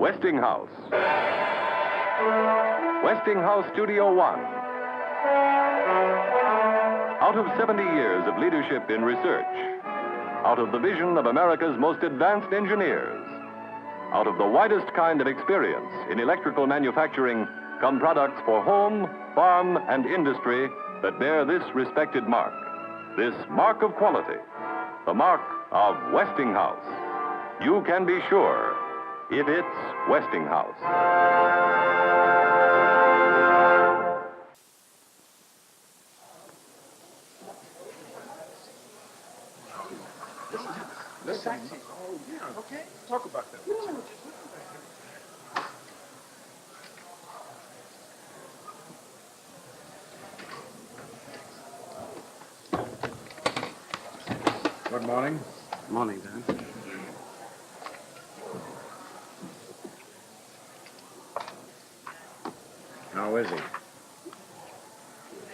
Westinghouse. Westinghouse Studio One. Out of 70 years of leadership in research, out of the vision of America's most advanced engineers, out of the widest kind of experience in electrical manufacturing, come products for home, farm, and industry that bear this respected mark. This mark of quality, the mark of Westinghouse. You can be sure if it's Westinghouse. Listen. Oh, yeah. Okay. Talk about that. Good morning. Morning, Dan. How is he?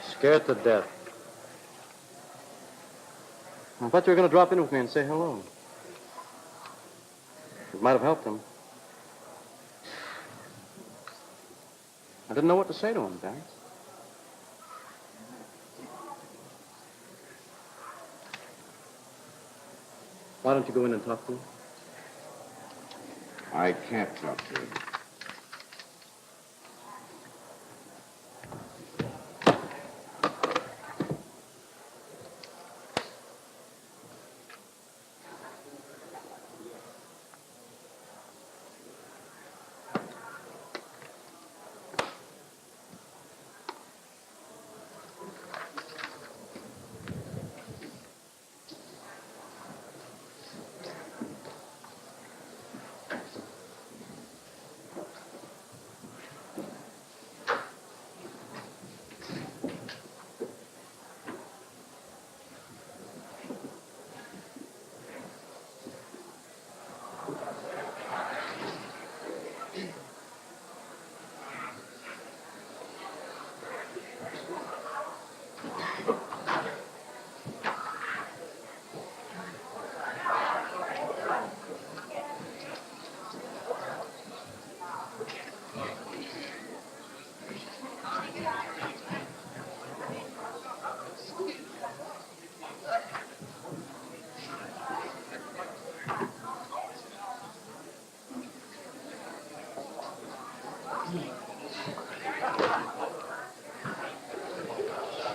Scared to death. I thought you were going to drop in with me and say hello. It might have helped him. I didn't know what to say to him, Dan. Why don't you go in and talk to him? I can't talk to him.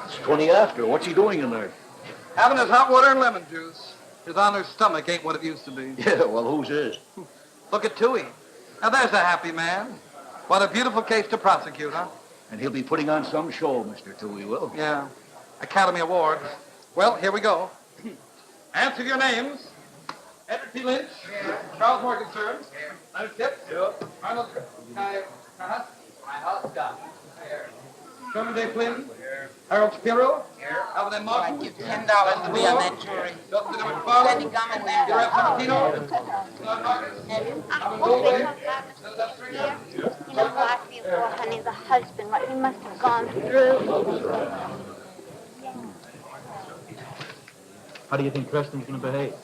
It's 20 after. What's he doing in there? Having his hot water and lemon juice. His honor's stomach ain't what it used to be. Yeah, well, whose is? Look at Toohey. Now, there's a happy man. What a beautiful case to prosecute, huh? And he'll be putting on some show, Mr. Toohey will. Yeah. Academy Awards. Well, here we go. Answer your names. Edward P. Lynch. Here. Charles Morgenstern. Here. Leonard Tipp. Here. Arnold Kahuska. Here. Sherman J. Flynn. Here. Harold Shapiro. Here. Alvin M. Martin. I'd give $10 to be on that jury. Justin M. McFarland. Plenty gum in there. Giraff Sabatino. Claude Marcus. Alan Goldway. You know how I feel for honey, the husband, what he must have gone through. How do you think Preston's going to behave?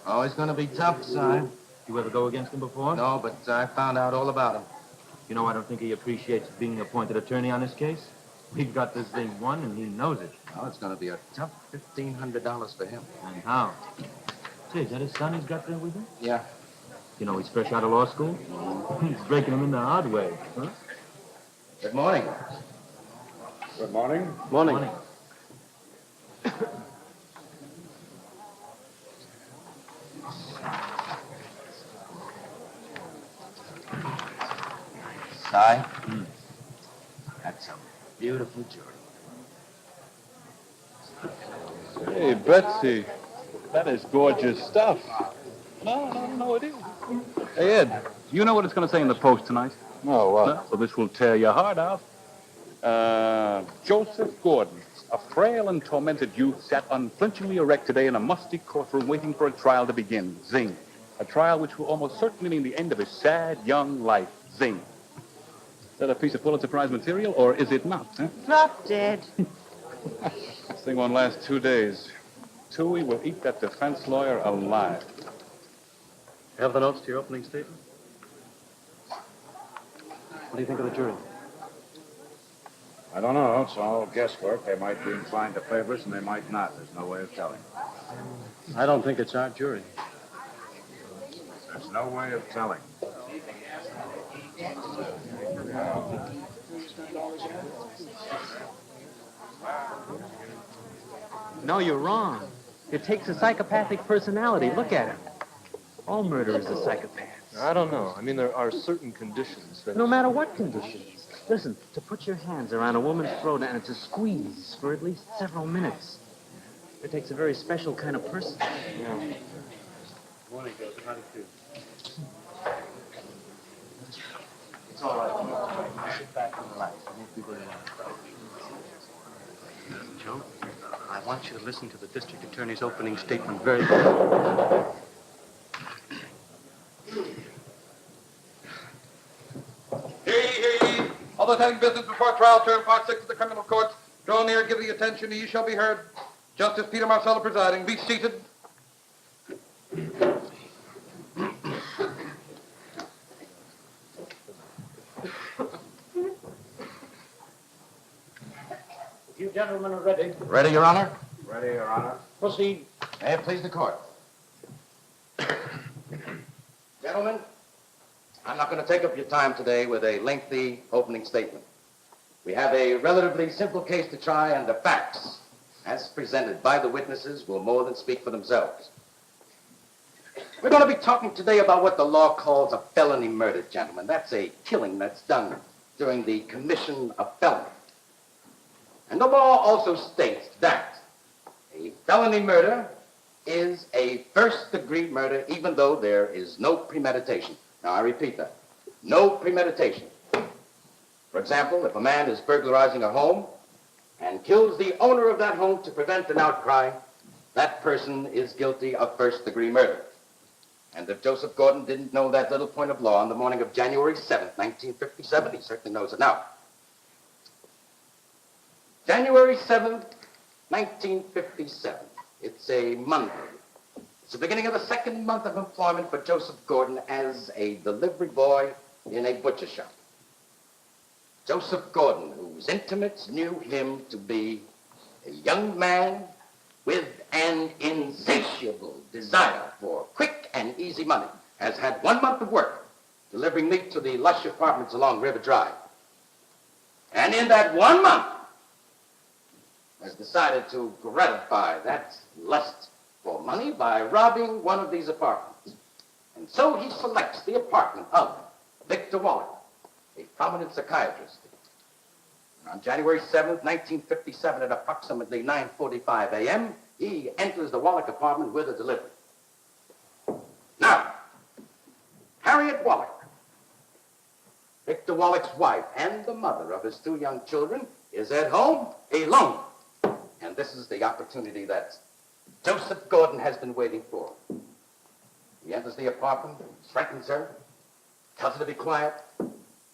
Oh, he's going to be tough, Si. You ever go against him before? No, but I found out all about him. You know, I don't think he appreciates being appointed attorney on this case. We've got this thing won, and he knows it. Oh, it's going to be a tough $1,500 for him. And how? Say, is that his son he's got there with him? Yeah. You know, he's fresh out of law school. He's breaking him in the hard way, huh? Good morning. Good morning. Morning. Si? That's a beautiful jury. Hey, Betsy, that is gorgeous stuff. No, it is. Hey, Ed, you know what it's going to say in the Post tonight? No, what? No, so this will tear your heart out. Joseph Gordon, a frail and tormented youth, sat unflinchingly erect today in a musty courtroom waiting for a trial to begin. Zing. A trial which will almost certainly mean the end of his sad, young life. Zing. Is that a piece of Pulitzer Prize material, or is it not? Huh? Drop dead. This thing won't last 2 days. Toohey will eat that defense lawyer alive. You have the notes to your opening statement? do you think of the jury? I don't know. It's all guesswork. They might be inclined to favor us, and they might not. There's no way of telling. I don't think it's our jury. There's no way of telling. No, you're wrong. It takes a psychopathic personality. Look at him. All murderers are psychopaths. I don't know. I mean, there are certain conditions that... No matter what conditions. Listen, to put your hands around a woman's throat and to squeeze for at least several minutes, it takes a very special kind of person. Yeah. It's all right. Sit back and relax. I won't be very long. Joe, I want you to listen to the district attorney's opening statement very carefully. Hear ye, hear ye. All those having business before trial, term part 6 of the criminal court, draw near, give the attention, ye shall be heard. Justice Peter Marcello presiding. Be seated. If you gentlemen are ready, Ready, Your Honor? Ready, Your Honor? proceed. May it please the court. Gentlemen, I'm not going to take up your time today with a lengthy opening statement. We have a relatively simple case to try, and the facts, as presented by the witnesses, will more than speak for themselves. We're going to be talking today about what the law calls a felony murder, gentlemen. That's a killing that's done during the commission of felony. And the law also states that a felony murder is a first-degree murder, even though there is no premeditation. Now, I repeat that. No premeditation. For example, if a man is burglarizing a home and kills the owner of that home to prevent an outcry, that person is guilty of first-degree murder. And if Joseph Gordon didn't know that little point of law on the morning of January 7th, 1957, he certainly knows it now. January 7th, 1957. It's a Monday. It's the beginning of the second month of employment for Joseph Gordon as a delivery boy in a butcher shop. Joseph Gordon, whose intimates knew him to be a young man with an insatiable desire for quick and easy money, has had 1 month of work delivering meat to the lush apartments along River Drive. And in that 1 month, has decided to gratify that lust for money by robbing one of these apartments. And so he selects the apartment of Victor Wallach, a prominent psychiatrist. On January 7th, 1957, at approximately 9:45 a.m., he enters the Wallach apartment with a delivery. Now, Harriet Wallach, Victor Wallach's wife and the mother of his 2 young children, is at home alone. And this is the opportunity that Joseph Gordon has been waiting for. He enters the apartment, threatens her, tells her to be quiet.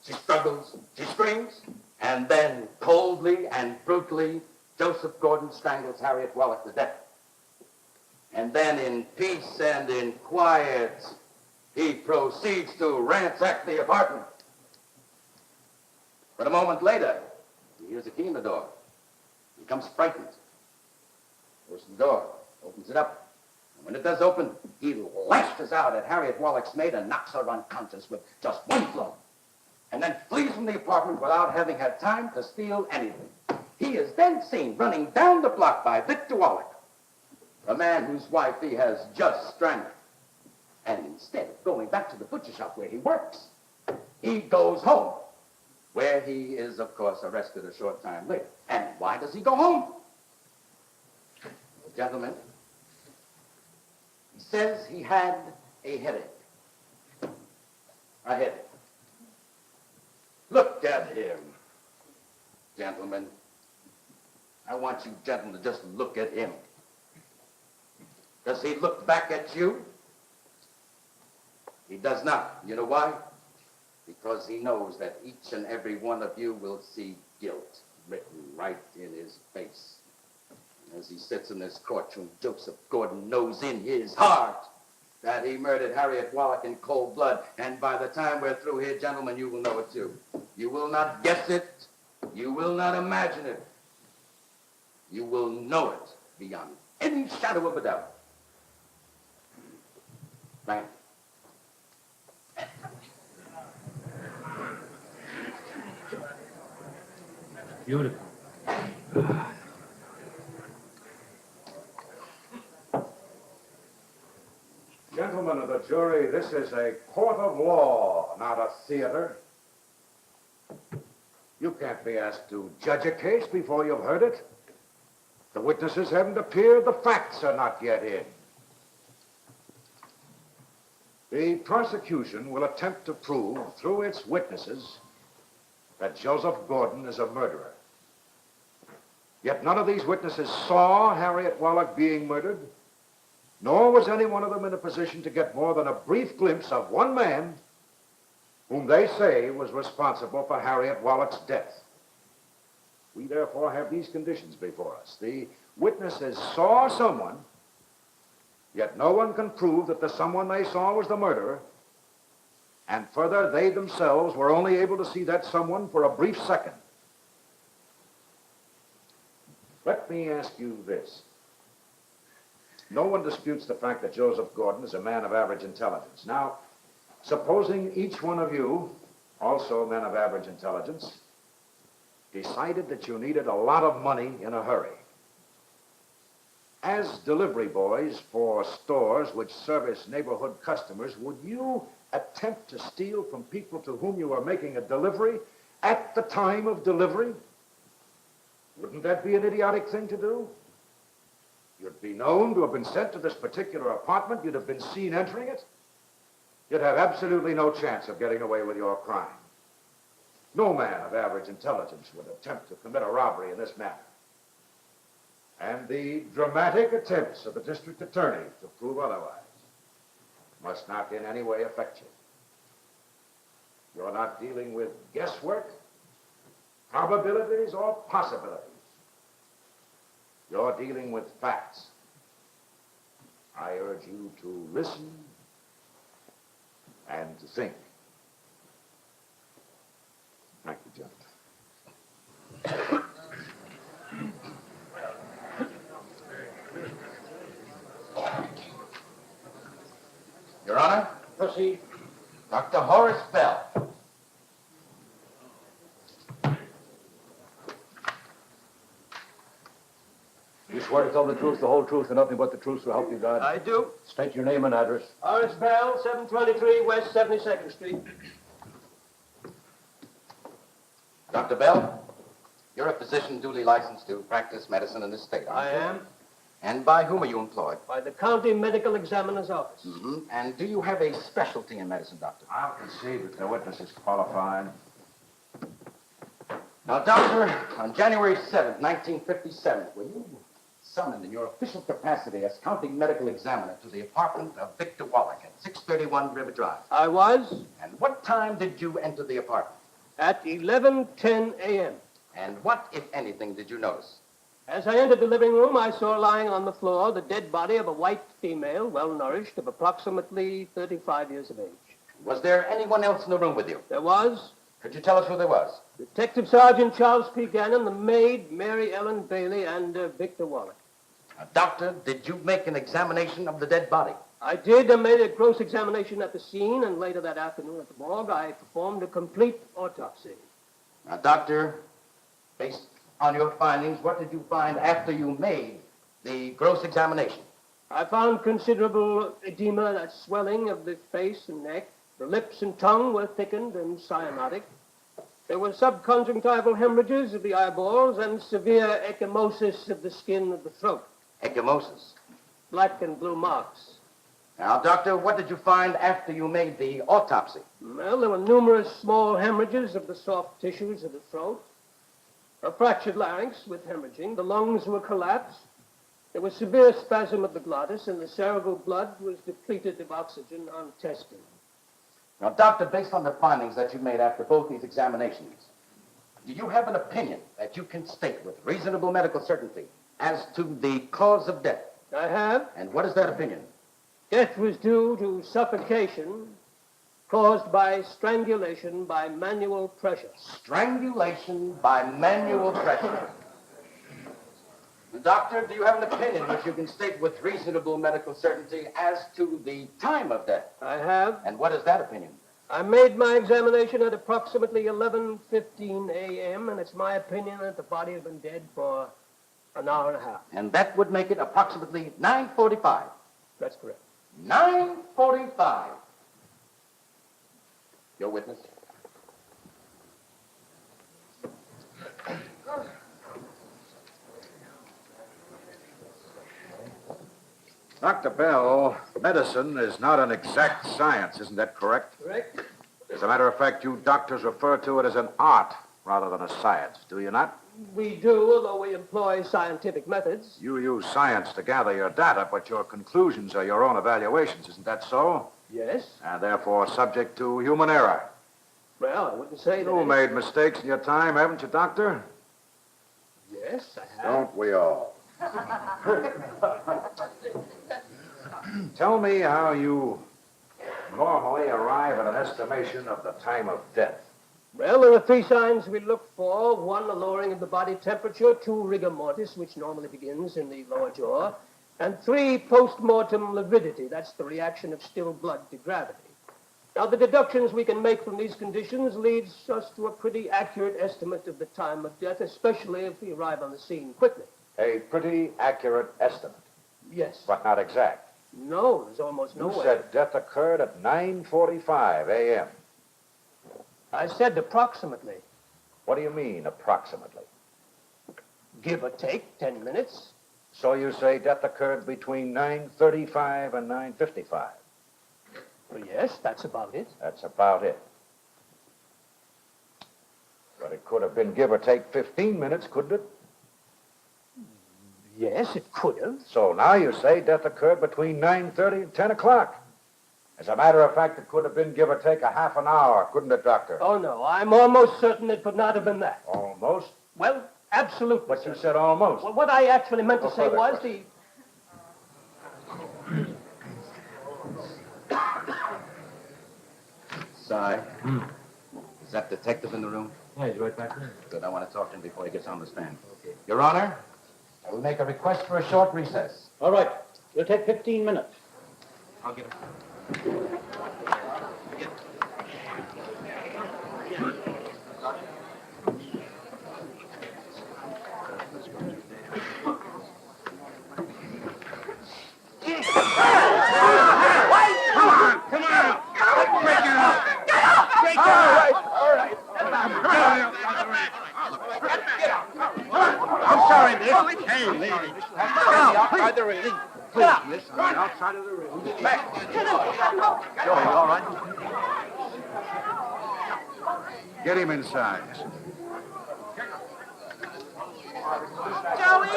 She struggles, she screams, and then coldly and brutally, Joseph Gordon strangles Harriet Wallach to death. And then in peace and in quiet, he proceeds to ransack the apartment. But a moment later, he hears a key in the door. He becomes frightened. Goes to the door, opens it up. And when it does open, he lashes out at Harriet Wallach's maid and knocks her unconscious with just 1 blow. And then flees from the apartment without having had time to steal anything. He is then seen running down the block by Victor Wallach, a man whose wife he has just strangled. And instead of going back to the butcher shop where he works, he goes home, where he is, of course, arrested a short time later. And why does he go home? Well, gentlemen, he says he had a headache. A headache. Look at him, gentlemen. I want you gentlemen to just look at him. Does he look back at you? He does not. You know why? Because he knows that each and every one of you will see guilt written right in his face. As he sits in this courtroom, Joseph Gordon knows in his heart that he murdered Harriet Wallach in cold blood. And by the time we're through here, gentlemen, you will know it too. You will not guess it. You will not imagine it. You will know it beyond any shadow of a doubt. Thank you. Beautiful. Gentlemen of the jury, this is a court of law, not a theater. You can't be asked to judge a case before you've heard it. The witnesses haven't appeared. The facts are not yet in. The prosecution will attempt to prove through its witnesses that Joseph Gordon is a murderer. Yet none of these witnesses saw Harriet Wallach being murdered, nor was any one of them in a position to get more than a brief glimpse of one man whom they say was responsible for Harriet Wallach's death. We therefore have these conditions before us. The witnesses saw someone, yet no one can prove that the someone they saw was the murderer. And further, they themselves were only able to see that someone for a brief second. Let me ask you this. No one disputes the fact that Joseph Gordon is a man of average intelligence. Now, supposing each one of you, also men of average intelligence, decided that you needed a lot of money in a hurry. As delivery boys for stores which service neighborhood customers, would you attempt to steal from people to whom you are making a delivery at the time of delivery? Wouldn't that be an idiotic thing to do? You'd be known to have been sent to this particular apartment. You'd have been seen entering it. You'd have absolutely no chance of getting away with your crime. No man of average intelligence would attempt to commit a robbery in this manner. And the dramatic attempts of the district attorney to prove otherwise must not in any way affect you. You're not dealing with guesswork, probabilities, or possibilities. You're dealing with facts. I urge you to listen and to think. Thank you, Judge. Your Honor, Proceed. Dr. Horace Bell. You swear to tell the truth, the whole truth, and nothing but the truth, so help you God? I do. State your name and address. Horace Bell, 723 West 72nd Street. Dr. Bell, you're a physician duly licensed to practice medicine in this state, aren't I you? am. And by whom are you employed? By the County Medical Examiner's Office. Mm-hmm. And do you have a specialty in medicine, Doctor? I'll concede that the witness is qualified. Now, Doctor, on January 7th, 1957, were you summoned in your official capacity as County Medical Examiner to the apartment of Victor Wallach at 631 River Drive? I was. And what time did you enter the apartment? At 11:10 a.m. And what, if anything, did you notice? As I entered the living room, I saw lying on the floor the dead body of a white female, well-nourished, of approximately 35 years of age. Was there anyone else in the room with you? There was Could you tell us who there was? Detective Sergeant Charles P. Gannon, the maid, Mary Ellen Bailey, and Victor Wallach. Now, Doctor, did you make an examination of the dead body? I did. I made a gross examination at the scene, and later that afternoon at the morgue, I performed a complete autopsy. Now, Doctor, based on your findings, what did you find after you made the gross examination? I found considerable edema, that swelling of the face and neck. The lips and tongue were thickened and cyanotic. There were subconjunctival hemorrhages of the eyeballs and severe ecchymosis of the skin of the throat. Ecchymosis. Black and blue marks. Now, Doctor, what did you find after you made the autopsy? Well, there were numerous small hemorrhages of the soft tissues of the throat. A fractured larynx with hemorrhaging. The lungs were collapsed. There was severe spasm of the glottis, and the cerebral blood was depleted of oxygen on testing. Now, Doctor, based on the findings that you made after both these examinations, do you have an opinion that you can state with reasonable medical certainty as to the cause of death? I have. And what is that opinion? Death was due to suffocation caused by strangulation by manual pressure. Strangulation by manual pressure. Doctor, do you have an opinion which you can state with reasonable medical certainty as to the time of death? I have. And what is that opinion? I made my examination at approximately 11:15 a.m., and it's my opinion that the body has been dead for an hour and a half. And that would make it approximately 9:45. That's correct. 9:45. Your witness? Dr. Bell, medicine is not an exact science, isn't that correct? Correct. As a matter of fact, you doctors refer to it as an art rather than a science, do you not? We do, although we employ scientific methods. You use science to gather your data, but your conclusions are your own evaluations, isn't that so? Yes. And therefore subject to human error. Well, I wouldn't say that. You made mistakes in your time, haven't you, Doctor? Yes, I have. Don't we all? Tell me how you normally arrive at an estimation of the time of death. Well, there are three signs we look for. One, a lowering of the body temperature. Two, rigor mortis, which normally begins in the lower jaw. And three, post-mortem lividity. That's the reaction of still blood to gravity. Now, the deductions we can make from these conditions leads us to a pretty accurate estimate of the time of death, especially if we arrive on the scene quickly. A pretty accurate estimate, Yes. but not exact. No, there's almost no You way. said death occurred at 9:45 a.m. I said approximately. What do you mean, approximately? Give or take 10 minutes. So you say death occurred between 9:35 and 9:55? Well, yes, that's about it. That's about it. But it could have been give or take 15 minutes, couldn't it? Yes, it could have. So now you say death occurred between 9:30 and 10 o'clock. As a matter of fact, it could have been give or take a half an hour, couldn't it, Doctor? Oh, no, I'm almost certain it could not have been that. Almost? Well, absolutely. But you said almost. Well, what I actually meant to No say further was questions. Si. Is that detective in the room? Yeah, he's right back there. Good. I want to talk to him before he gets on the stand. Okay. Your Honor, I will make a request for a short recess. All right. It'll take 15 minutes. I'll get it. I'm sorry, miss. Hey, lady. Outside the railing. Please, miss. Outside of the railing. Get back. Joey, all right? Get him inside. Joey?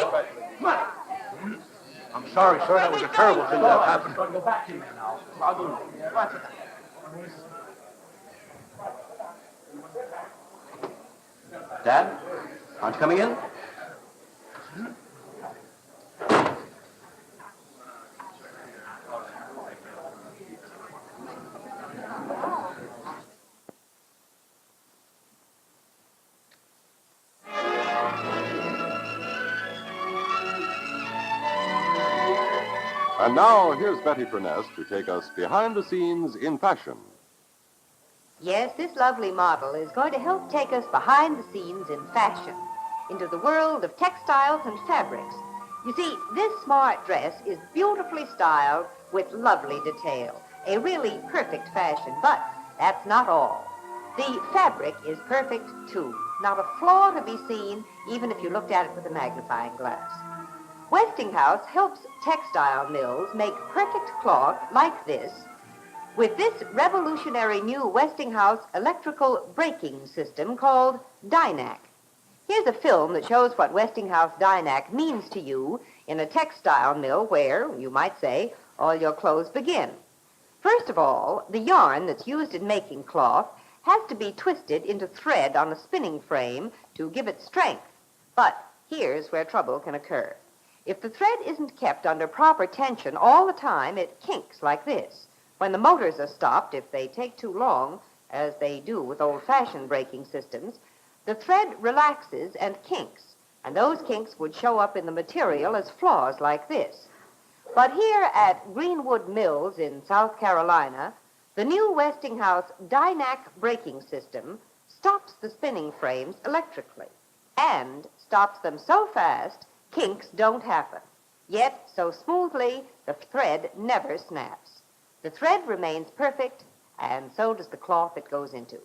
I'm sorry, sir. That was a terrible thing that happened. Go back in there now. Dad, aren't you coming in? And now, here's Betty Furness to take us behind the scenes in fashion. Yes, this lovely model is going to help take us behind the scenes in fashion, into the world of textiles and fabrics. You see, this smart dress is beautifully styled with lovely detail, a really perfect fashion, but that's not all. The fabric is perfect, too. Not a flaw to be seen, even if you looked at it with a magnifying glass. Westinghouse helps textile mills make perfect cloth like this with this revolutionary new Westinghouse electrical braking system called Dynac. Here's a film that shows what Westinghouse Dynac means to you in a textile mill where, you might say, all your clothes begin. First of all, the yarn that's used in making cloth has to be twisted into thread on a spinning frame to give it strength. But here's where trouble can occur. If the thread isn't kept under proper tension all the time, it kinks like this. When the motors are stopped, if they take too long, as they do with old-fashioned braking systems, the thread relaxes and kinks, and those kinks would show up in the material as flaws like this. But here at Greenwood Mills in South Carolina, the new Westinghouse Dynac braking system stops the spinning frames electrically and stops them so fast kinks don't happen. Yet, so smoothly, the thread never snaps. The thread remains perfect, and so does the cloth it goes into.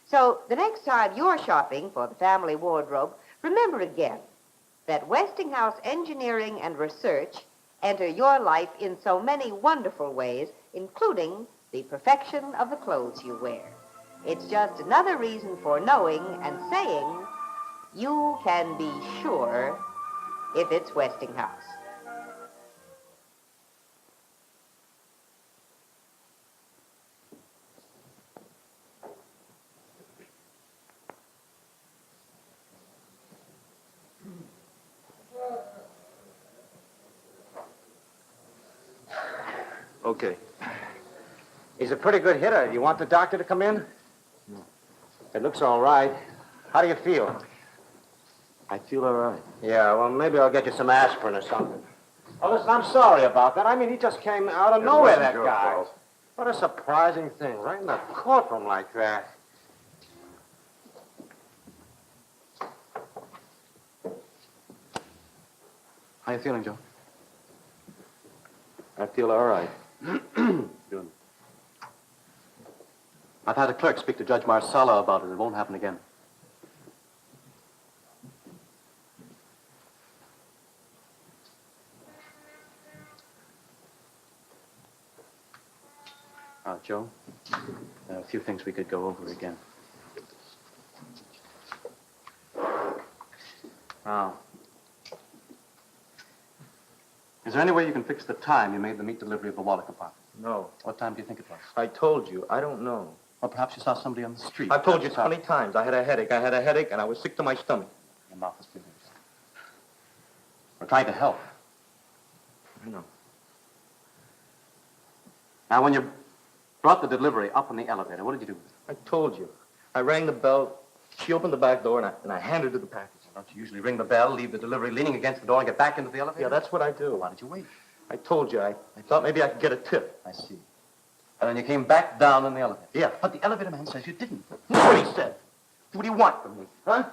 So the next time you're shopping for the family wardrobe, remember again that Westinghouse Engineering and Research enter your life in so many wonderful ways, including the perfection of the clothes you wear. It's just another reason for knowing and saying you can be sure if it's Westinghouse. Okay. He's a pretty good hitter. You want the doctor to come in? It looks all right. How do you feel? I feel all right. Yeah, well, maybe I'll get you some aspirin or something. Oh, listen, I'm sorry about that. I mean, he just came out of nowhere, that guy. What a surprising thing, right in the courtroom like that. How you feeling, Joe? I feel all right. Good. I've had a clerk speak to Judge Marsala about it. It won't happen again. Joe, there are a few things we could go over again. Now, is there any way you can fix the time you made the meat delivery of the wallet compartment? No. What time do you think it was? I told you. I don't know. Or perhaps you saw somebody on the street. I've told you 20 times. I had a headache, and I was sick to my stomach. Your mouth is bleeding. We're trying to help. I know. Now, when you brought the delivery up in the elevator, what did you do? I told you. I rang the bell. She opened the back door, and I handed her the package. Don't you usually ring the bell, leave the delivery leaning against the door, and get back into the elevator? Yeah, that's what I do. Why did you wait? I told you. I thought maybe I could get a tip. I see. And then you came back down in the elevator? Yeah. But the elevator man says you didn't. That's what he said. What do you want from me? Huh?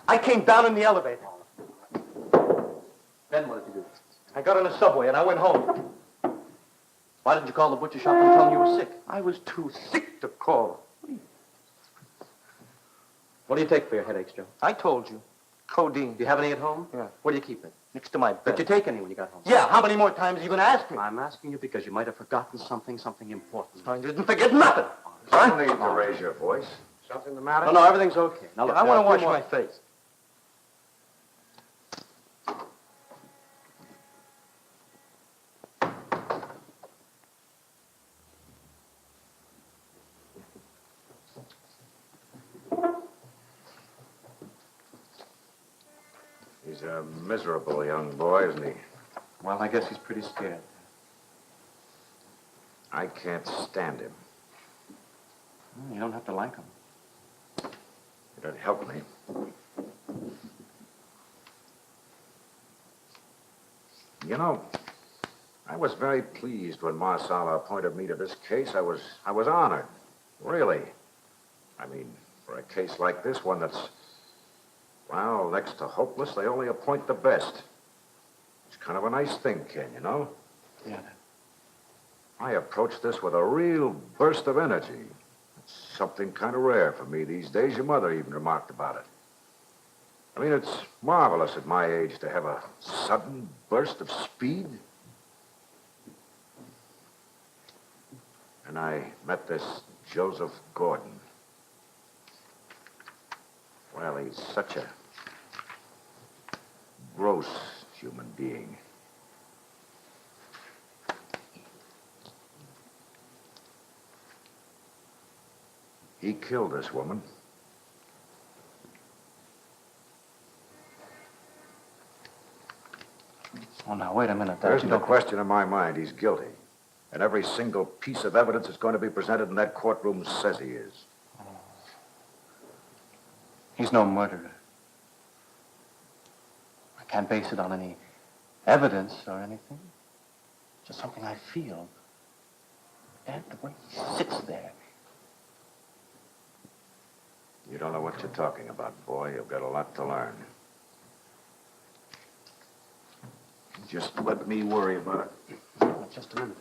I came down in the elevator. Then what did you do? I got on the subway, and I went home. Why didn't you call the butcher shop and tell them you were sick? I was too sick to call. What do you take for your headaches, Joe? I told you. Codeine. Do you have any at home? Yeah. Where do you keep it? Next to my bed. Did you take any when you got home? Yeah, how many more times are you going to ask me? I'm asking you because you might have forgotten something important. I didn't forget nothing. No need to raise your voice. Something the matter? No, everything's okay. Now, look, I want to wash more... my face. He's a miserable young boy, isn't he? Well, I guess he's pretty scared. I can't stand him. Well, you don't have to like him. It'd help me. You know, I was very pleased when Marsala appointed me to this case. I was honored. Really. I mean, for a case like this one that's, well, next to hopeless, they only appoint the best. It's kind of a nice thing, Ken, you know? Yeah. I approached this with a real burst of energy. It's something kind of rare for me these days. Your mother even remarked about it. I mean, it's marvelous at my age to have a sudden burst of speed. And I met this Joseph Gordon. Well, he's such a gross human being. He killed this woman. Oh, now, wait a minute. There isn't a question in my mind. He's guilty. And every single piece of evidence that's going to be presented in that courtroom says he is. He's no murderer. I can't base it on any evidence or anything. Just something I feel. And the way he sits there. You don't know what you're talking about, boy. You've got a lot to learn. Just let me worry about it. Just a minute.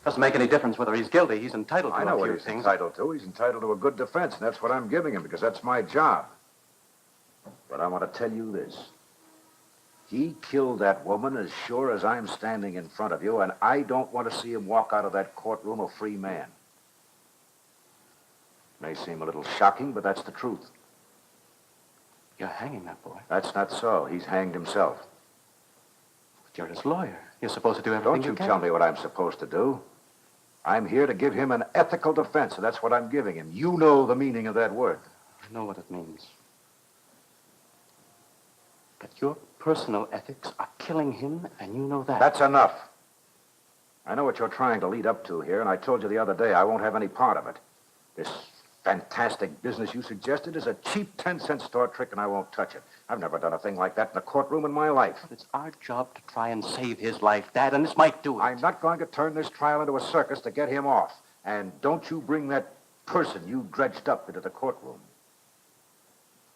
Doesn't make any difference whether he's guilty. He's entitled to I know a what few he's things. entitled to. He's entitled to a good defense, and that's what I'm giving him, because that's my job. But I want to tell you this. He killed that woman as sure as I'm standing in front of you, and I don't want to see him walk out of that courtroom a free man. May seem a little shocking, but that's the truth. You're hanging that boy. That's not so. He's hanged himself. But you're his lawyer. You're supposed to do everything Don't you tell me what I'm supposed to do. I'm here to give him an ethical defense, and that's what I'm giving him. You know the meaning of that word. I know what it means. But your personal ethics are killing him, and you know that. That's enough. I know what you're trying to lead up to here, and I told you the other day I won't have any part of it. This fantastic business you suggested is a cheap 10-cent store trick, and I won't touch it. I've never done a thing like that in a courtroom in my life. But it's our job to try and save his life, Dad, and this might do it. I'm not going to turn this trial into a circus to get him off. And don't you bring that person you dredged up into the courtroom.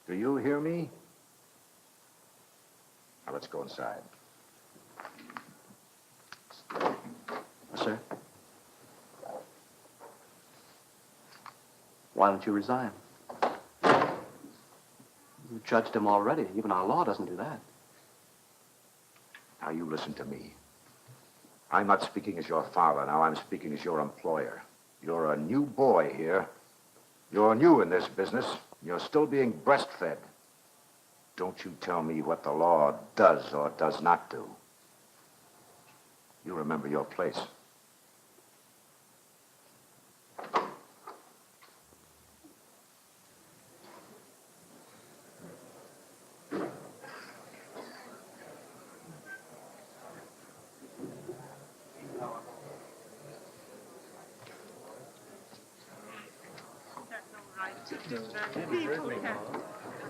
Do you hear me? Now, let's go inside. Sir? Why don't you resign? You judged him already. Even our law doesn't do that. Now, you listen to me. I'm not speaking as your father now. I'm speaking as your employer. You're a new boy here. You're new in this business. You're still being breastfed. Don't you tell me what the law does or does not do. You remember your place.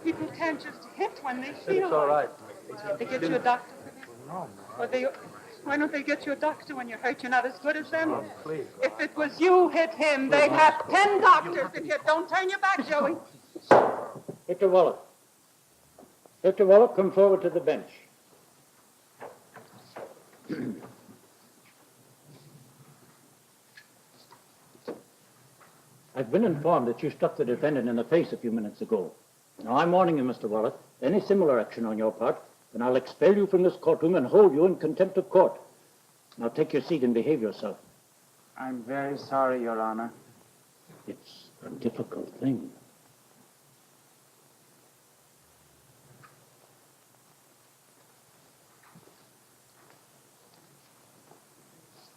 People can't just hit when they feel It's all right. They get you a doctor. Why don't they get you a doctor when you're hurt? You're not as good as them. Please. If it was you hit him, they'd have 10 doctors. If you don't turn your back, Joey. Victor Wallop. Victor Wallop, come forward to the bench. I've been informed that you struck the defendant in the face a few minutes ago. Now, I'm warning you, Mr. Wallop, any similar action on your part, and I'll expel you from this courtroom and hold you in contempt of court. Now, take your seat and behave yourself. I'm very sorry, Your Honor. It's a difficult thing.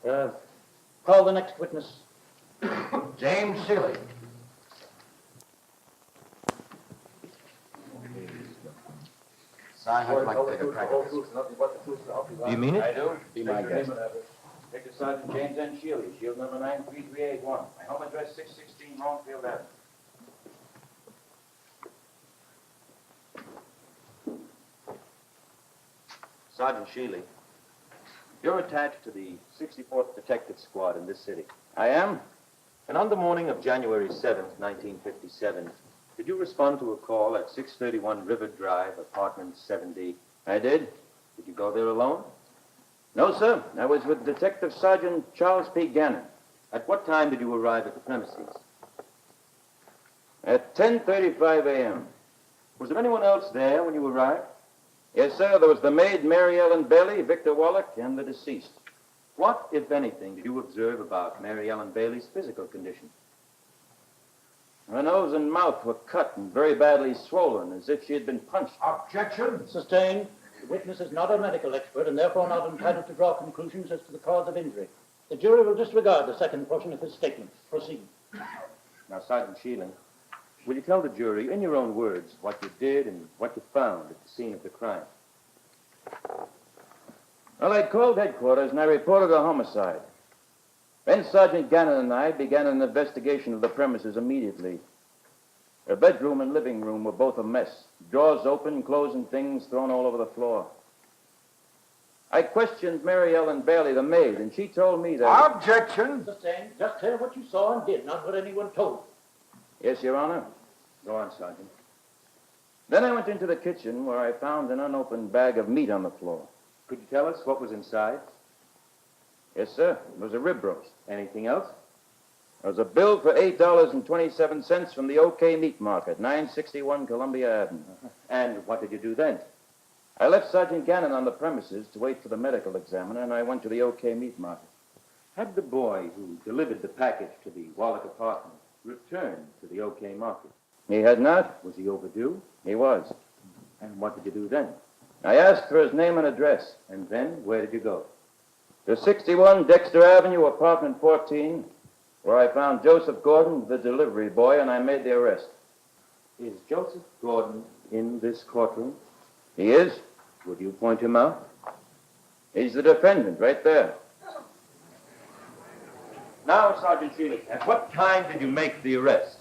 Call the next witness. James Seeley. I'd like to take a crack at this. Do you mean it? I do. Be my guest. Detective Sergeant James N. Shealy, shield number 93381. My home address 616 Longfield Avenue. Sergeant Shealy, you're attached to the 64th Detective Squad in this city. I am? And on the morning of January 7th, 1957, did you respond to a call at 631 River Drive, apartment 7D? I did. Did you go there alone? No, sir. I was with Detective Sergeant Charles P. Gannon. At what time did you arrive at the premises? At 10:35 a.m. Was there anyone else there when you arrived? Yes, sir. There was the maid, Mary Ellen Bailey, Victor Wallach, and the deceased. What, if anything, did you observe about Mary Ellen Bailey's physical condition? Her nose and mouth were cut and very badly swollen, as if she had been punched. Objection. Sustained. The witness is not a medical expert and therefore not entitled to draw conclusions as to the cause of injury. The jury will disregard the second portion of his statement. Proceed. Now, Sergeant Shealy, will you tell the jury, in your own words, what you did and what you found at the scene of the crime? Well, I called headquarters and I reported a homicide. Then Sergeant Gannon and I began an investigation of the premises immediately. Her bedroom and living room were both a mess. Drawers open, clothes and things thrown all over the floor. I questioned Mary Ellen Bailey, the maid, and she told me that... Objection! The same. Just tell what you saw and did, not what anyone told. Yes, Your Honor. Go on, Sergeant. Then I went into the kitchen where I found an unopened bag of meat on the floor. Could you tell us what was inside? Yes, sir. It was a rib roast. Anything else? There was a bill for $8.27 from the OK Meat Market, 961 Columbia Avenue. And what did you do then? I left Sergeant Gannon on the premises to wait for the medical examiner, and I went to the OK Meat Market. Had the boy who delivered the package to the Wallach apartment returned to the OK Market? He had not. Was he overdue? He was. And what did you do then? I asked for his name and address. And then, where did you go? To 61 Dexter Avenue, apartment 14, where I found Joseph Gordon, the delivery boy, and I made the arrest. Is Joseph Gordon in this courtroom? He is. Would you point him out? He's the defendant, right there. Now, Sergeant Shealy, at what time did you make the arrest?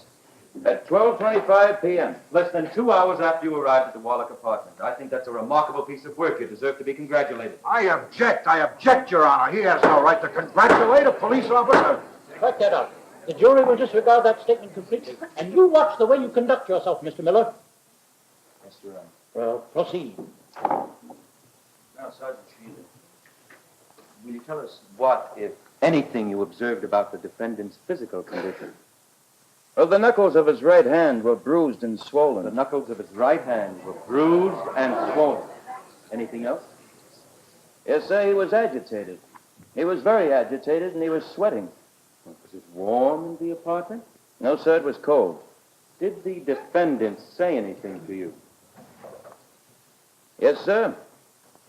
At 12:25 p.m. Less than 2 hours after you arrived at the Wallach apartment. I think that's a remarkable piece of work. You deserve to be congratulated. I object, Your Honor. He has no right to congratulate a police officer. Write that out. The jury will disregard that statement completely. And you watch the way you conduct yourself, Mr. Miller. Yes, Your Honor. Well, proceed. Now, Sergeant Shealy, will you tell us what, if anything, you observed about the defendant's physical condition? Well, the knuckles of his right hand were bruised and swollen. The knuckles of his right hand were bruised and swollen. Anything else? Yes, sir, he was agitated. He was very agitated, and he was sweating. Was it warm in the apartment? No, sir, it was cold. Did the defendant say anything to you? Yes, sir.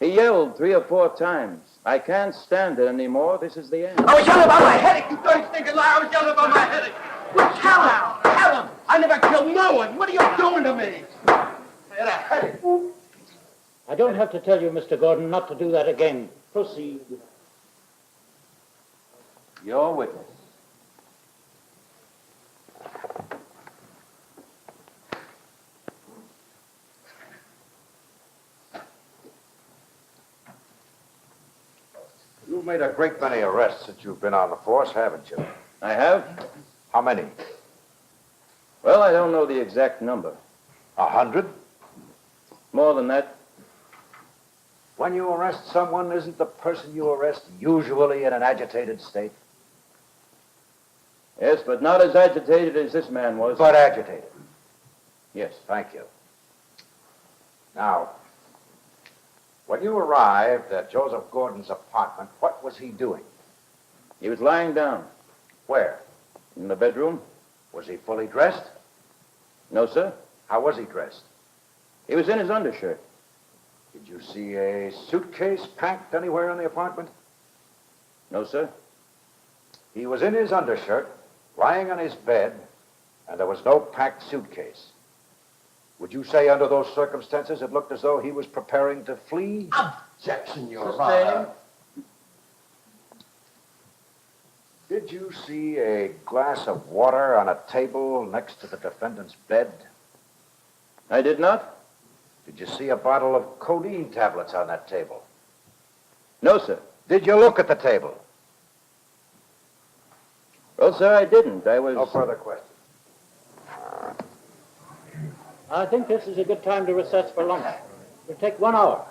He yelled 3 or 4 times. I can't stand it anymore. This is the end. I was yelling about my headache, you dirty stinking liar. I was yelling about my headache. Tell him! Tell him! I never killed no one. What are you doing to me? I had a headache. I don't have to tell you, Mr. Gordon, not to do that again. Proceed. Your witness. You've made a great many arrests since you've been on the force, haven't you? I have? How many? Well, I don't know the exact number. 100? More than that. When you arrest someone, isn't the person you arrest usually in an agitated state? Yes, but not as agitated as this man was. But agitated. Yes. Thank you. Now, when you arrived at Joseph Gordon's apartment, what was he doing? He was lying down. Where? In the bedroom. Was he fully dressed? No, sir. How was he dressed? He was in his undershirt. Did you see a suitcase packed anywhere in the apartment? No, sir. He was in his undershirt, lying on his bed, and there was no packed suitcase. Would you say under those circumstances it looked as though he was preparing to flee? Objection, Your Honor. Did you see a glass of water on a table next to the defendant's bed? I did not. Did you see a bottle of codeine tablets on that table? No, sir. Did you look at the table? Well, sir, I didn't. I was... No further questions. I think this is a good time to recess for lunch. It'll take 1 hour.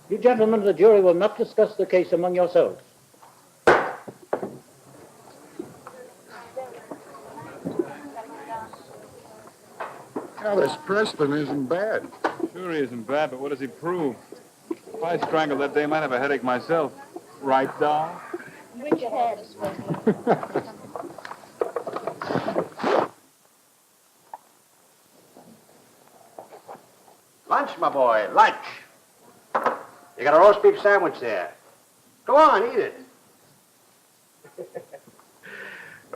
You gentlemen of the jury will not discuss the case among yourselves. Now, this Preston isn't bad. Sure he isn't bad, but what does he prove? If I strangled that dame, I'd have a headache myself. Right, doll? Bring your head this way. Lunch, my boy, lunch. You got a roast beef sandwich there. Go on, eat it.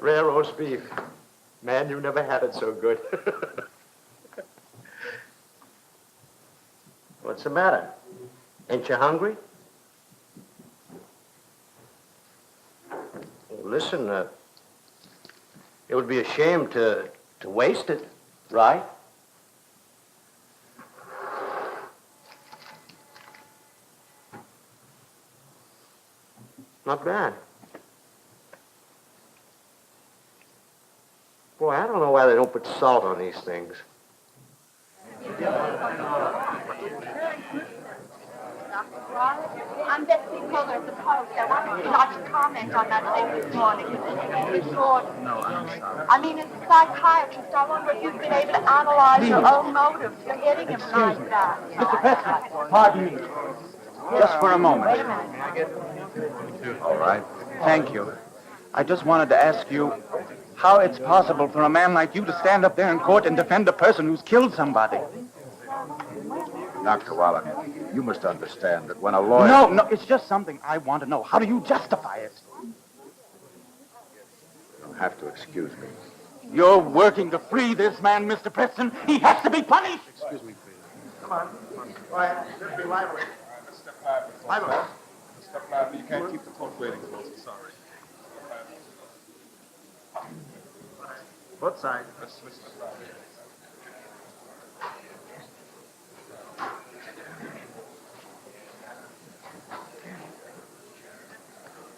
Rare roast beef. Man, you never had it so good. What's the matter? Ain't you hungry? Listen, it would be a shame to waste it, right? Not bad. Boy, I don't know why they don't put salt on these things. I'm Betsy Fuller of the Post. I wanted to lodge a comment on that thing this morning. Miss Gordon. No, I'm sorry. I mean, as a psychiatrist, I wonder if you've been able to analyze your own motives for hitting him like that. Mr. Preston, pardon me. Just for a moment. Wait a minute. All right. Thank you. I just wanted to ask you how it's possible for a man like you to stand up there in court and defend a person who's killed somebody. Dr. Wallen, you must understand that when a lawyer... No, it's just something I want to know. How do you justify it? You'll have to excuse me. You're working to free this man, Mr. Preston. He has to be punished. Excuse me, please. Come on. Quiet. Just be lively. Lively. Step lively. You can't keep the court waiting, folks. I'm sorry. Both sides. Let's switch the file.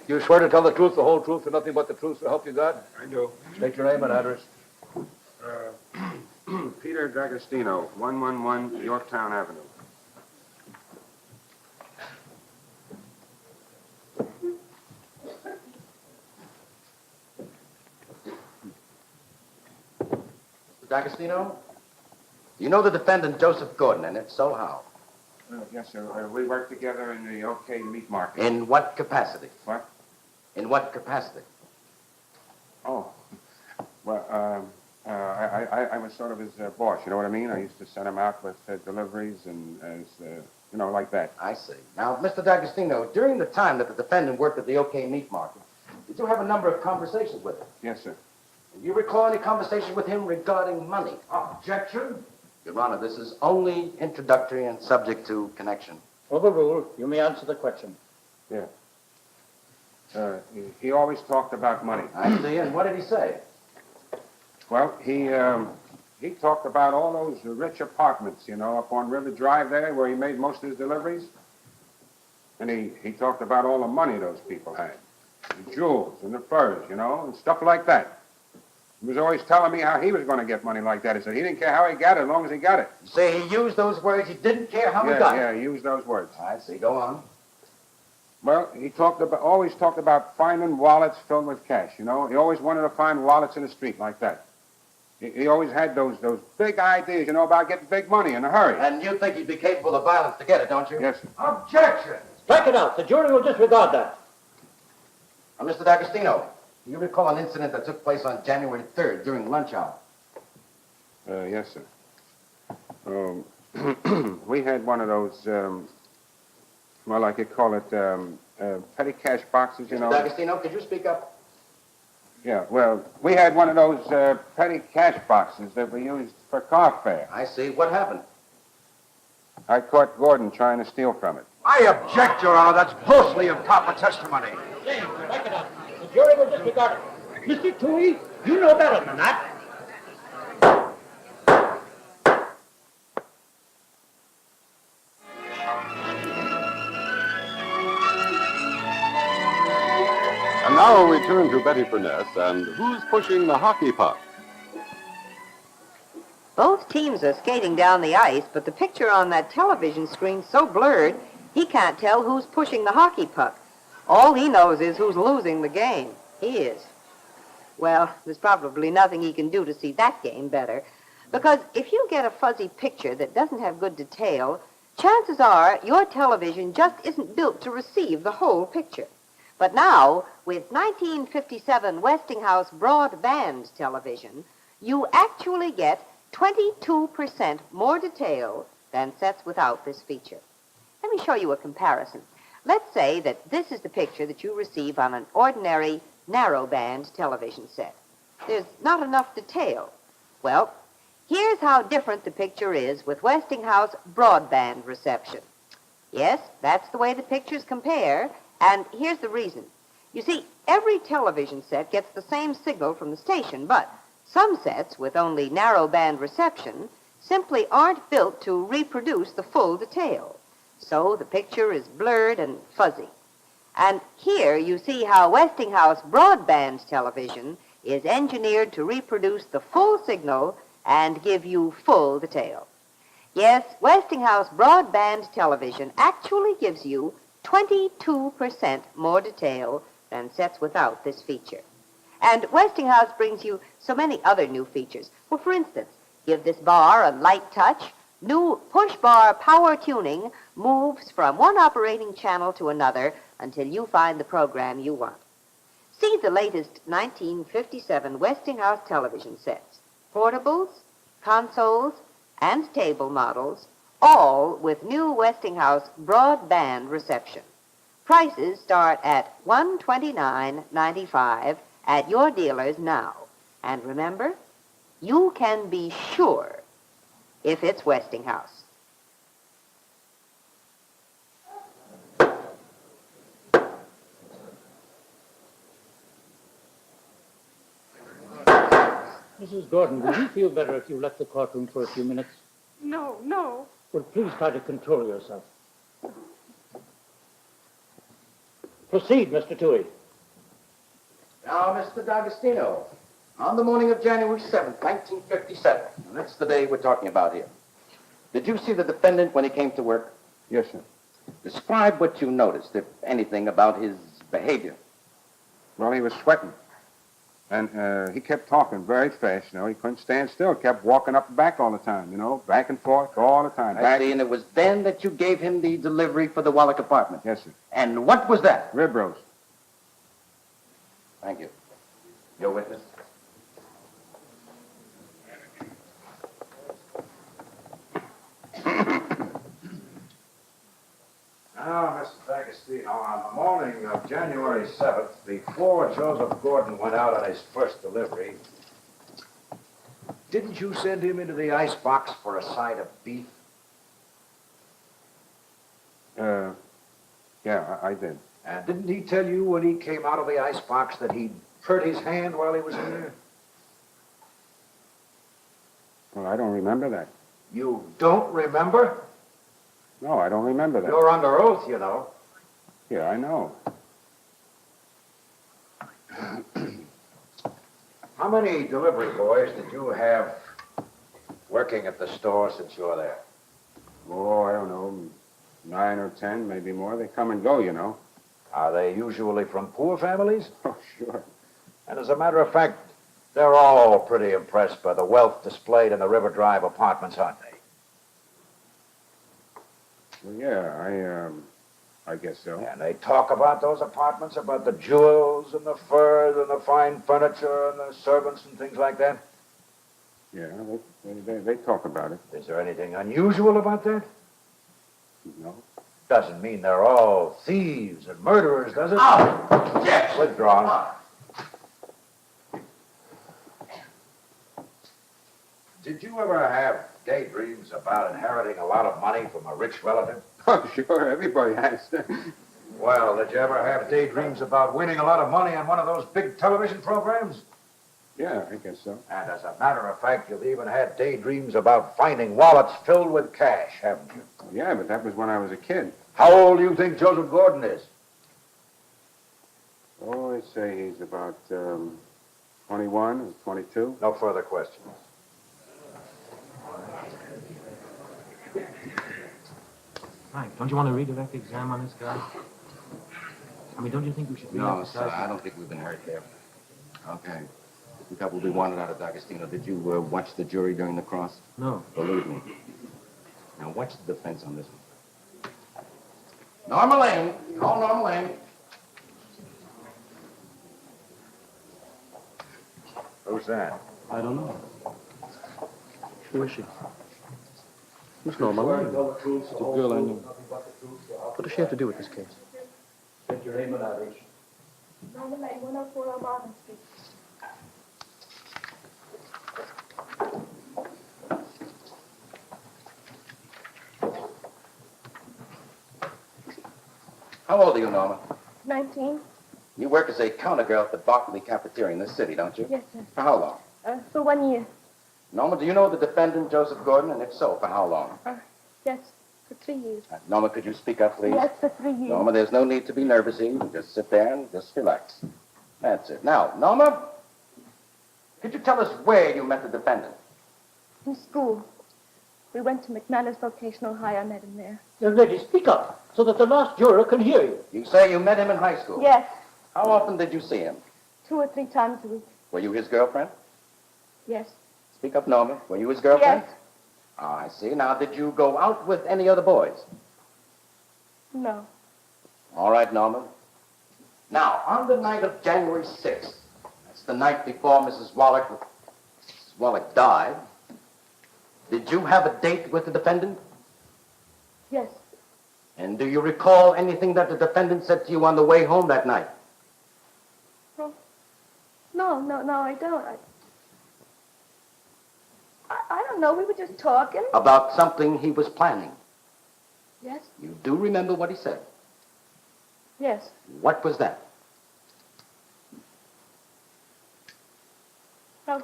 You swear to tell the truth, the whole truth, and nothing but the truth, so help you God? I do. State your name and address. Peter D'Agostino, 111 Yorktown Avenue. Mr. D'Agostino, you know the defendant, Joseph Gordon, and if so, how? Yes, sir. We work together in the OK Meat Market. In what capacity? What? In what capacity? Oh. Well, I was sort of his boss, you know what I mean? I used to send him out with deliveries and like that. I see. Now, Mr. D'Agostino, during the time that the defendant worked at the OK Meat Market, did you have a number of conversations with him? Yes, sir. Do you recall any conversations with him regarding money? Objection? Your Honor, this is only introductory and subject to connection. Overruled. You may answer the question. Yeah. He always talked about money. I see. And what did he say? Well, he talked about all those rich apartments, up on River Drive there where he made most of his deliveries. And he talked about all the money those people had. The jewels and the furs, and stuff like that. He was always telling me how he was going to get money like that. He said he didn't care how he got it as long as he got it. You say he used those words, he didn't care how he got it? Yeah, he used those words. I see. Go on. Well, he always talked about finding wallets filled with cash, He always wanted to find wallets in the street like that. He always had those big ideas, about getting big money in a hurry. And you think he'd be capable of violence to get it, don't you? Yes, sir. Objection! Strike it out. The jury will disregard that. Now, Mr. D'Agostino, do you recall an incident that took place on January 3rd during lunch hour? Yes, sir. We had one of those, I could call it petty cash boxes, Mr. D'Agostino, could you speak up? Yeah, well, we had one of those petty cash boxes that we used for car fare. I see. What happened? I caught Gordon trying to steal from it. I object, Your Honor. That's grossly improper testimony. James, strike it out. The jury will disregard it. Mr. Toohey, you know better than that. And now we turn to Betty Furness and Who's Pushing the Hockey Puck? Both teams are skating down the ice, but the picture on that television screen's so blurred, he can't tell who's pushing the hockey puck. All he knows is who's losing the game. He is. Well, there's probably nothing he can do to see that game better, because if you get a fuzzy picture that doesn't have good detail, chances are your television just isn't built to receive the whole picture. But now, with 1957 Westinghouse broadband television, you actually get 22% more detail than sets without this feature. Let me show you a comparison. Let's say that this is the picture that you receive on an ordinary narrowband television set. There's not enough detail. Well, here's how different the picture is with Westinghouse broadband reception. Yes, that's the way the pictures compare, and here's the reason. You see, every television set gets the same signal from the station, but some sets with only narrow-band reception simply aren't built to reproduce the full detail. So the picture is blurred and fuzzy. And here you see how Westinghouse broadband television is engineered to reproduce the full signal and give you full detail. Yes, Westinghouse broadband television actually gives you 22% more detail than sets without this feature. And Westinghouse brings you so many other new features. Well, for instance, give this bar a light touch. New push bar power tuning moves from one operating channel to another until you find the program you want. See the latest 1957 Westinghouse television sets, portables, consoles, and table models, all with new Westinghouse broadband reception. Prices start at $129.95 at your dealers now. And remember, you can be sure if it's Westinghouse. Mrs. Gordon, would you feel better if you left the courtroom for a few minutes? No, no. Well, please try to control yourself. Proceed, Mr. Toohey. Now, Mr. D'Agostino, on the morning of January 7th, 1957, and that's the day we're talking about here, did you see the defendant when he came to work? Yes, sir. Describe what you noticed, if anything, about his behavior. Well, he was sweating. And he kept talking very fast, you know. He couldn't stand still. Kept walking up and back all the time, you know, back and forth all the time. I see, and it was then that you gave him the delivery for the Wallach apartment. Yes, sir. And what was that? Rib roast. Thank you. Your witness? Now, Mr. D'Agostino, on the morning of January 7th, before Joseph Gordon went out on his first delivery, didn't you send him into the icebox for a side of beef? Yeah, I did. And didn't he tell you when he came out of the icebox that he'd hurt his hand while he was in there? Well, I don't remember that. You don't remember? No, I don't remember that. You're under oath, you know. Yeah, I know. How many delivery boys did you have working at the store since you were there? Oh, I don't know, 9 or 10, maybe more. They come and go, you know. Are they usually from poor families? Oh, sure. And as a matter of fact, they're all pretty impressed by the wealth displayed in the River Drive apartments, aren't they? Well, yeah, I guess so. And they talk about those apartments, about the jewels and the furs and the fine furniture and the servants and things like that? Yeah, they talk about it. Is there anything unusual about that? No. Doesn't mean they're all thieves and murderers, does it? Oh, yes. Withdrawn. Did you ever have daydreams about inheriting a lot of money from a rich relative? Oh, sure, everybody has. Well, did you ever have daydreams about winning a lot of money on one of those big television programs? Yeah, I guess so. And as a matter of fact, you've even had daydreams about finding wallets filled with cash, haven't you? Yeah, but that was when I was a kid. How old do you think Joseph Gordon is? Oh, I'd say he's about 21 or 22. No further questions. Frank, don't you want to redirect the exam on this guy? I mean, don't you think we should No, re-emphasize... sir, I don't think we've been hurt there. Okay. We thought we'd be wanted out of D'Agostino. Did you watch the jury during the cross? No. Believe me. Now, watch the defense on this one. Norma Lane. Call Norma Lane. Who's that? I don't know. Who is she? Who's Norma Lane? It's a girl I know. What does she have to do with this case? State your name and address. Norma Lane, 104 on Marvin Street. How old are you, Norma? 19. You work as a counter girl at the Barclay cafeteria in this city, don't you? Yes, sir. For how long? For 1 year. Norma, do you know the defendant, Joseph Gordon? And if so, for how long? Yes, for 3 years. Norma, could you speak up, please? Yes, for 3 years. Norma, there's no need to be nervous here. You can just sit there and just relax. That's it. Now, Norma, could you tell us where you met the defendant? In school. We went to McManus Vocational High. I met him there. Young lady, speak up so that the last juror can hear you. You say you met him in high school? Yes, How often did you see him? 2 or 3 times a week. Were you his girlfriend? Yes. Speak up, Norma. Were you his girlfriend? Yes. Oh, I see. Now, did you go out with any other boys? No. All right, Norma. Now, on the night of January 6th, that's the night before Mrs. Wallach died, did you have a date with the defendant? Yes. And do you recall anything that the defendant said to you on the way home that night? No, I don't. I don't know. We were just talking. About something he was planning. Yes? You do remember what he said? Yes. What was that? Well,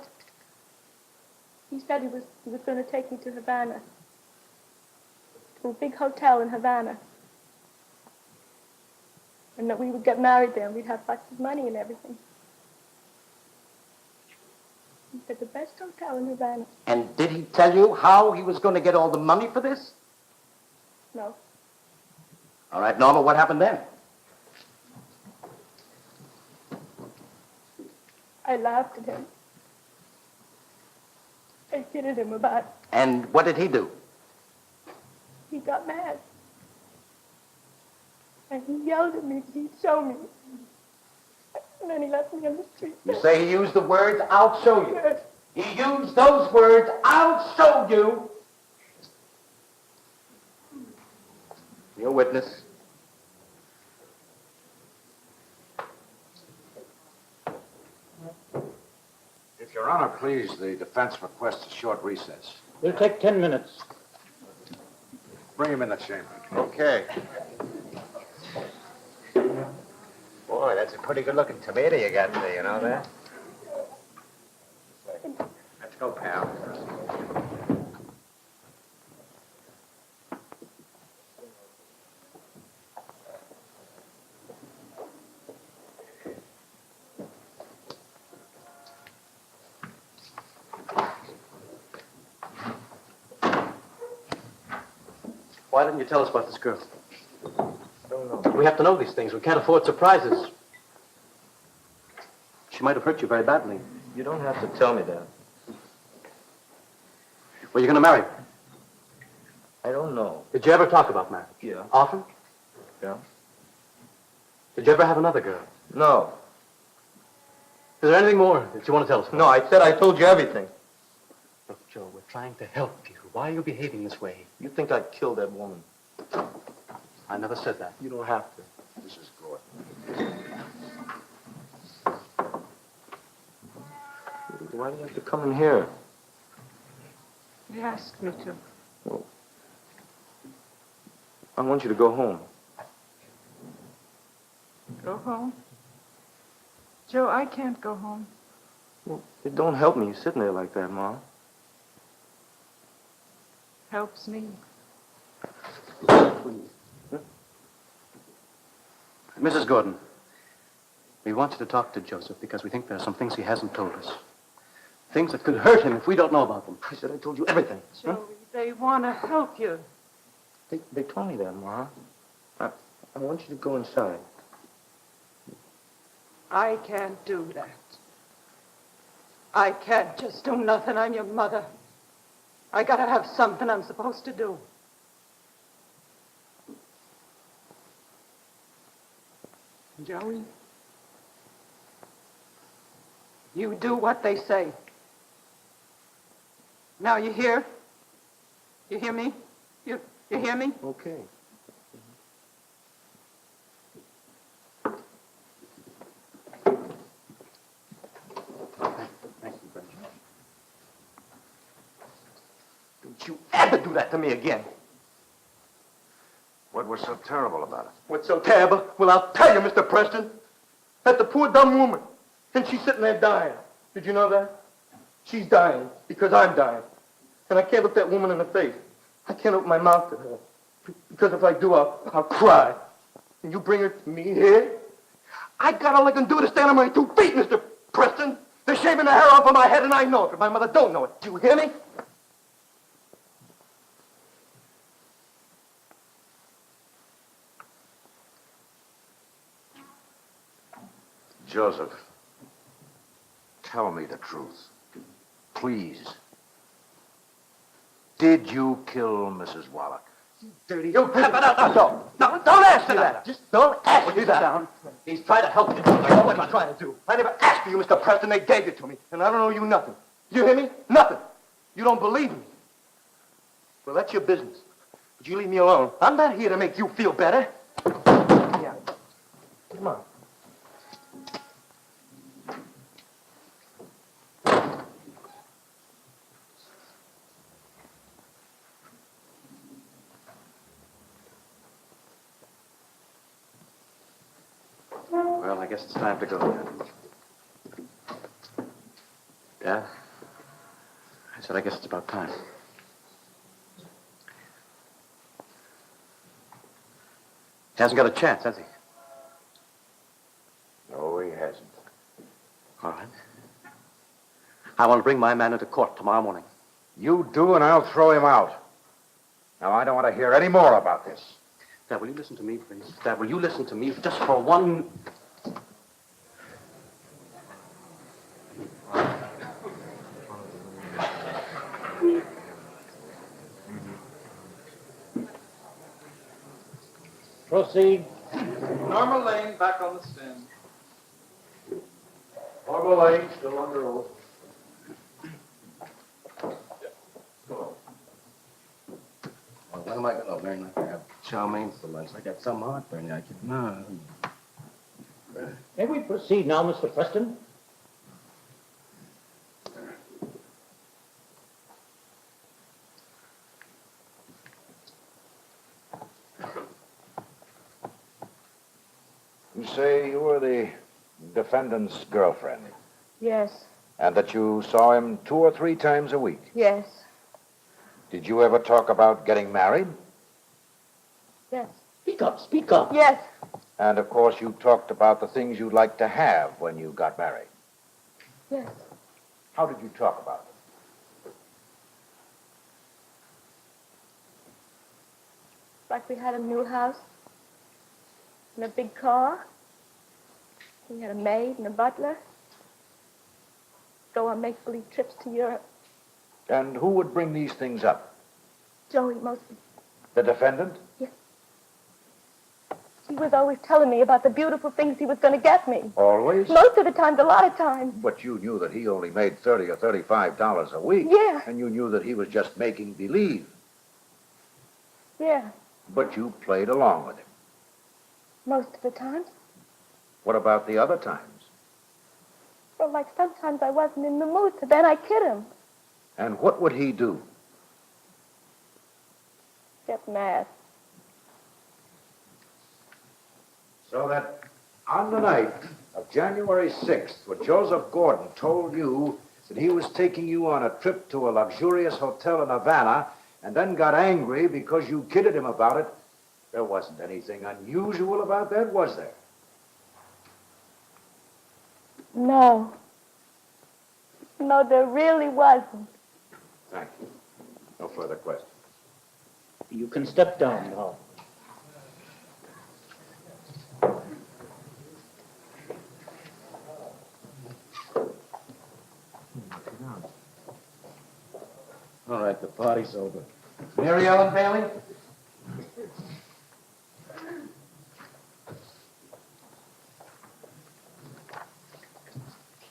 he said he was going to take me to Havana. To a big hotel in Havana. And that we would get married there and we'd have lots of money and everything. He said the best hotel in Havana. And did he tell you how he was going to get all the money for this? No. All right, Norma, what happened then? I laughed at him. I kidded him about it. And what did he do? He got mad. And he yelled at me that he'd show me. And then he left me on the street. You say he used the words, "I'll show you." Yes. He used those words, "I'll show you." Your witness. If Your Honor, please, the defense requests a short recess. We'll take 10 minutes. Bring him in the chamber. Okay. Boy, that's a pretty good-looking tomato you got there, you know that? Let's go, pal. Why didn't you tell us about this girl? Don't know. We have to know these things. We can't afford surprises. She might have hurt you very badly. You don't have to tell me that. Were you going to marry her? I don't know. Did you ever talk about marriage? Yeah. Often? Yeah? Did you ever have another girl? No. Is there anything more that you want to tell us about? No, I said I told you everything. Look, Joe, we're trying to help you. Why are you behaving this way? You think I killed that woman? I never said that. You don't have to. Mrs. Gordon. Why do you have to come in here? He asked me to. Well, I want you to go home. Go home? Joe, I can't go home. Well, it don't help me sitting there like that, Ma. Helps me. Mrs. Gordon, we want you to talk to Joseph because we think there are some things he hasn't told us. Things that could hurt him if we don't know about them. I said I told you everything. Joey, they want to help you. They told me that, Ma. I want you to go inside. I can't do that. I can't just do nothing. I'm your mother. I gotta have something I'm supposed to do. Joey, you do what they say. Now you hear? You hear me? You hear me? Okay. Thank you, Benjamin. Don't you ever do that to me again. What was so terrible about it? What's so terrible? Well, I'll tell you, Mr. Preston. That's the poor dumb woman. And she's sitting there dying. Did you know that? She's dying because I'm dying. And I can't look that woman in the face. I can't open my mouth to her. Because if I do, I'll cry. And you bring her to me here? I got all I can do to stand on my 2 feet, Mr. Preston. They're shaving the hair off of my head, and I know it, but my mother don't know it. Do you hear me? Joseph, tell me the truth. Please. Did you kill Mrs. Wallach? Dirty. You tap it out. No, don't ask me that. Just don't ask me that. Down. He's trying to help you. What am I trying to do? I never asked for you, Mr. Preston. They gave it to me. And I don't owe you nothing. You hear me? Nothing. You don't believe me. Well, that's your business. But you leave me alone. I'm not here to make you feel better. Yeah. Come on. Well, I guess it's time to go. Yeah? I said, I guess it's about time. He hasn't got a chance, has he? No, he hasn't. All right. I want to bring my man into court tomorrow morning. You do, and I'll throw him out. Now, I don't want to hear any more about this. Dad, will you listen to me, please? Dad, will you listen to me just for one... Proceed. Norma Lane back on the stand. Norma Lane, still under oath. Well, when am I going to learn not to have chow mein for lunch? I got some heartburn. I can... No. May we proceed now, Mr. Preston? You say you were the defendant's girlfriend, Yes, and that you saw him 2 or 3 times a week. yes, Did you ever talk about getting married? yes. Speak up, speak up. Yes, And, of course, you talked about the things you'd like to have when you got married. yes. How did you talk about it? Like we had a new house and a big car. We had a maid and a butler. Go on make-believe trips to Europe. And who would bring these things up? Joey mostly. The defendant? He was always telling me about the beautiful things he was going to get me. Always? Most of the times, a lot of times. But you knew that he only made $30 or $35 a week. Yeah. And you knew that he was just making believe. Yeah, But you played along with him. most of the times. What about the other times? Well, like sometimes I wasn't in the mood, so then I kid him. And what would he do? Get mad. So that on the night of January 6th, when Joseph Gordon told you that he was taking you on a trip to a luxurious hotel in Havana and then got angry because you kidded him about it, there wasn't anything unusual about that, was there? No. No, there really wasn't. Thank you. No further questions. You can step down now. All right, the party's over. Mary Ellen Bailey?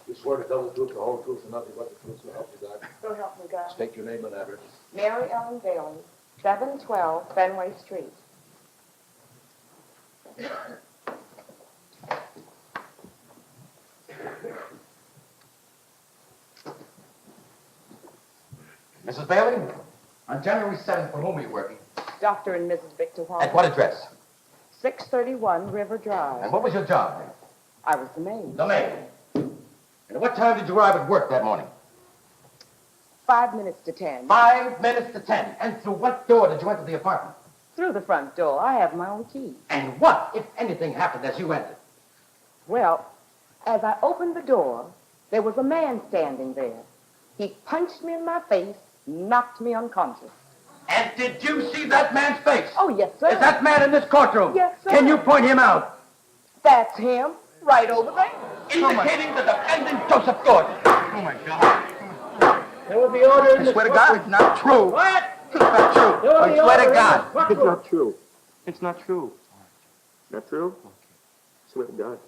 You swear to tell the truth, the whole truth, and nothing but the truth, so help you God. So help me God. State your name and address. Mary Ellen Bailey, 712 Fenway Street. Mrs. Bailey? On January 7th, for whom are you working? Dr. and Mrs. Victor Wallace. At what address? 631 River Drive. And what was your job? I was the maid. The maid. And at what time did you arrive at work that morning? 5 minutes to 10. 5 minutes to 10. And through what door did you enter the apartment? Through the front door. I have my own key. And what, if anything, happened as you entered? Well, as I opened the door, there was a man standing there. He punched me in my face, knocked me unconscious. And did you see that man's face? Oh, yes, sir. Is that man in this courtroom? Yes, sir. Can you point him out? That's him, right over there. Indicating the defendant, Joseph Gordon. Oh, my God. There will be order in I swear to God, it's not true. What? It's not true. There will I be swear order to in God. this courtroom. It's not true. It's not true. Not true? Swear to God.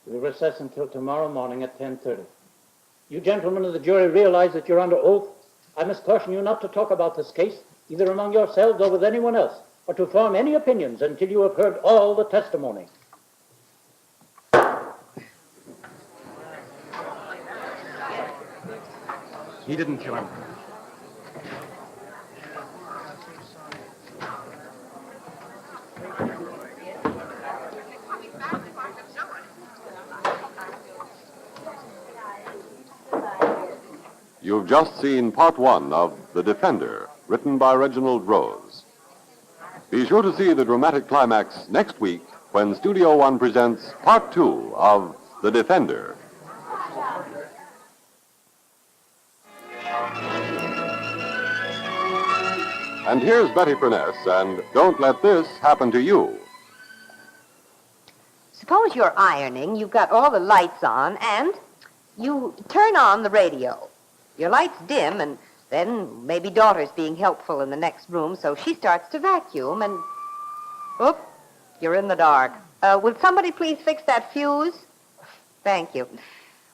We'll recess until tomorrow morning at 10:30. You gentlemen of the jury realize that you're under oath. I must caution you not to talk about this case, either among yourselves or with anyone else, or to form any opinions until you have heard all the testimony. He didn't kill him. You've just seen part one of The Defender, written by Reginald Rose. Be sure to see the dramatic climax next week when Studio One presents part two of The Defender. And here's Betty Furness, and Don't Let This Happen to You. Suppose you're ironing, you've got all the lights on, and you turn on the radio. Your light's dim, and then maybe daughter's being helpful in the next room, so she starts to vacuum, and... Oop, you're in the dark. Will somebody please fix that fuse? Thank you.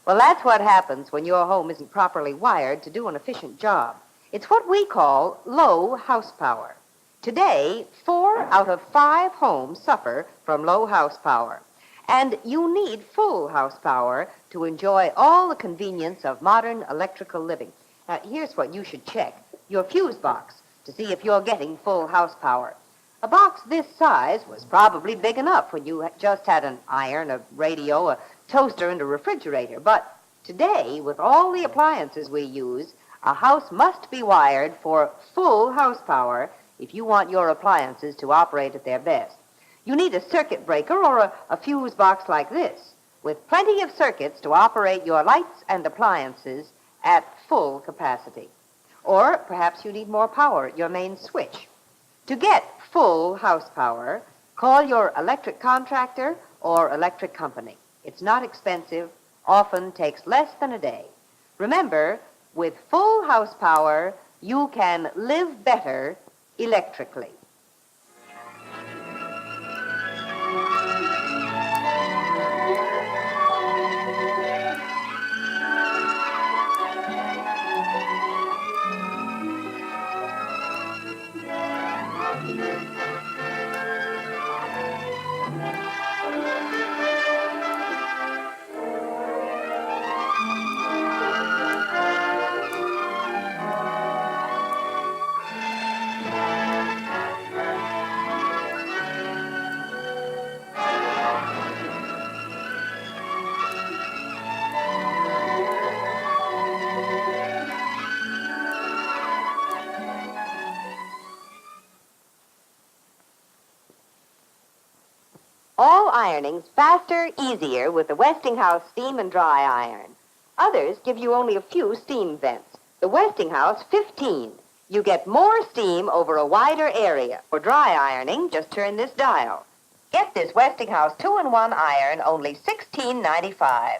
Well, that's what happens when your home isn't properly wired to do an efficient job. It's what we call low house power. Today, 4 out of 5 homes suffer from low house power. And you need full house power to enjoy all the convenience of modern electrical living. Now, here's what you should check. Your fuse box to see if you're getting full house power. A box this size was probably big enough when you just had an iron, a radio, a toaster, and a refrigerator. But today, with all the appliances we use, a house must be wired for full house power if you want your appliances to operate at their best. You need a circuit breaker or a fuse box like this, with plenty of circuits to operate your lights and appliances at full capacity. Or perhaps you need more power at your main switch. To get full house power, call your electric contractor or electric company. It's not expensive, often takes less than a day. Remember, with full house power, you can live better electrically. All ironing's faster, easier with the Westinghouse steam and dry iron. Others give you only a few steam vents. The Westinghouse, 15. You get more steam over a wider area. For dry ironing, just turn this dial. Get this Westinghouse 2-in-1 iron, only $16.95.